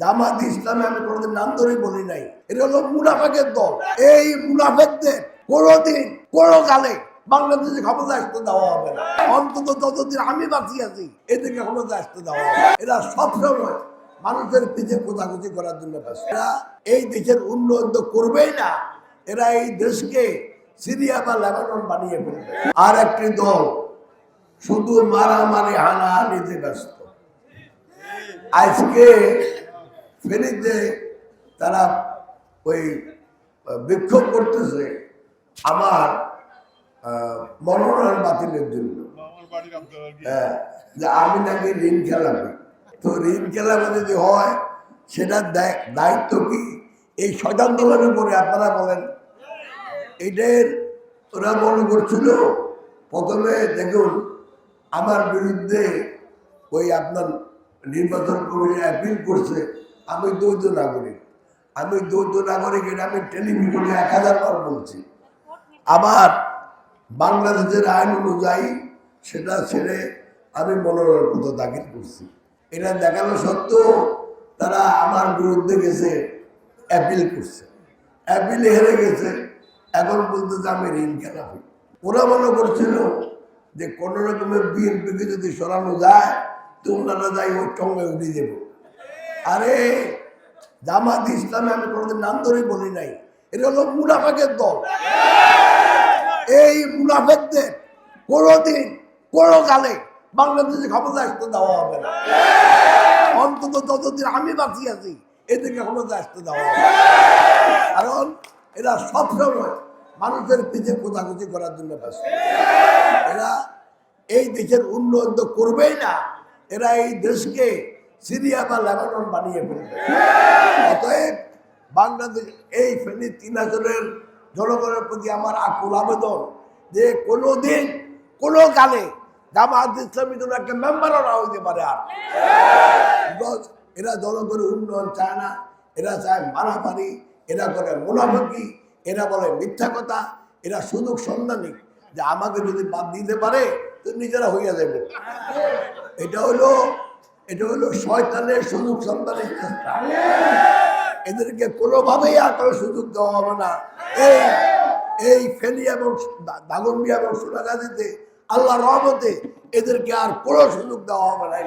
জামাত ইসলামে আমি কোনোদিন নাম ধরেই বলি নাই। এটা হলো মুনাফেকের দল। এই মুনাফেকদের কোনোদিন কোনো কালে বাংলাদেশে ক্ষমতা আসতে দেওয়া হবে না। অন্তত যতদিন আমি বাঁচিয়ে আছি এদেরকে ক্ষমতা আসতে দেওয়া হবে। এরা সবসময় মানুষের পিছিয়ে খোঁজাখুঁজি করার জন্য ব্যস্ত। এরা এই দেশের উন্নয়ন তো করবেই না, এরা এই দেশকে সিরিয়া বা লেবানন বানিয়ে ফেলবে। আর একটি দল শুধু মারামারি হানাহানিতে ব্যস্ত। আজকে ফেনীতে তারা ওই বিক্ষোভ করতেছে আমার মনোনয়ন বাতিলের জন্য। হ্যাঁ, যে আমি নাকি ঋণ খেলাপি। তো ঋণ খেলাপি যদি হয় সেটার দায়িত্ব কি এই শয়তান দলের উপরে? আপনারা বলেন। এদের ওরা মনে করছিল প্রথমে দেখুন আমার বিরুদ্ধে ওই আপনার নির্বাচন কমিশন অ্যাপিল করছে। আমি দ্বৈত নাগরিক, এটা আমি টেলিভিশনে 1000 বার বলছি। আবার বাংলাদেশের আইন অনুযায়ী সেটা ছেড়ে আমি মনোনয়নপত্র দাখিল করছি। এটা দেখানো সত্ত্বেও তারা আমার বিরুদ্ধে গেছে অ্যাপিল করছে, অ্যাপিলে হেরে গেছে। এখন বলতেছে আমি ঋণ খেলাপি। ওরা মনে করছিল যে কোনো রকমের বিএনপিকে যদি সরানো যায় তো ওনারা যাই ওর সঙ্গে উঠে দেব। আরে জামাত ইসলামে আমি কোনোদিন নাম ধরেই বলি নাই। এটা হলো মুনাফেকের দল। এই মুনাফেকদের কোনোদিন কোনো কালে বাংলাদেশে ক্ষমতা আসতে দেওয়া হবে না। অন্তত যতদিন আমি বাঁচিয়ে আছি এদেরকে ক্ষমতা আসতে দেওয়া হবে। কারণ এরা সবসময় মানুষের পিছিয়ে খোঁজাখুঁজি করার জন্য ব্যস্ত। এরা এই দেশের উন্নয়ন তো করবেই না, এরা এই দেশকে সিরিয়া বা লেবানন বানিয়ে ফেলবে। অতএব বাংলাদেশ এই ফেনী 3 আসনের জনগণের প্রতি আমার আকুল আবেদন যে কোনোদিন কোনো কালে জামাত ইসলামী কোনো একটা মেম্বারও না হইতে পারে। আর এরা জনগণের উন্নয়ন চায় না, এরা চায় মারামারি, এরা করে মুনাফিকি, এরা বলে মিথ্যা কথা, এরা সুযোগ সন্ধানী যে আমাকে যদি বাদ দিতে পারে তো নিজেরা হইয়া যাবে। এটা হলো শয়তানের সুযোগ সন্ধানের চেষ্টা। এদেরকে কোনোভাবেই আর কোনো সুযোগ দেওয়া হবে না। এই ফেনী এবং দাগনভূঞা এবং সোনাগাজীতে আল্লাহর রহমতে এদেরকে আর কোনো সুযোগ দেওয়া হবে না।